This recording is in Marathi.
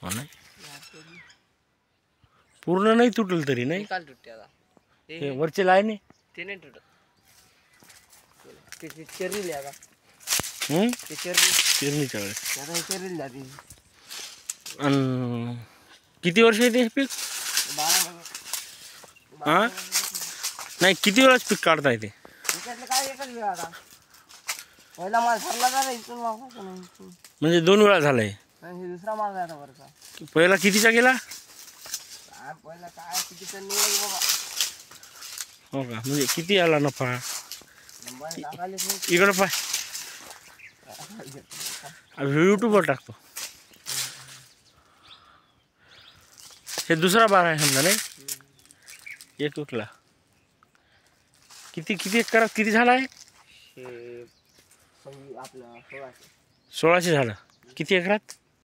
हो नाही पूर्ण नाही तुटल तरी नाही काल तुटते आता हे वरचे लाईन ते नाही तुटत ते चेरली आता ते पेरणीच्या वेळेस आता चेरली जाते आणि किती वर्ष येते हे पीक 12 महिने हां नाही किती वेळाच पीक काढता येते त्याच्यातलं काय एकच वेळ आता पहिला माल ठरला का इथून वापरायचा नाही म्हणजे 2 वेळा झालाय हे दुसरा माल आहे आता वरचा पहिला कितीचा गेला पहिला काय किती टन निघाली बाबा हो का म्हणजे किती आला नफा नंबर टाकायलेच नाही इकडं पाय यूट्यूबवर टाकतो हे दुसरा बार आहे समजा नाही एक विकला किती एकरात किती झाला आहे हे आपलं 1600 1600 झालं किती एकरात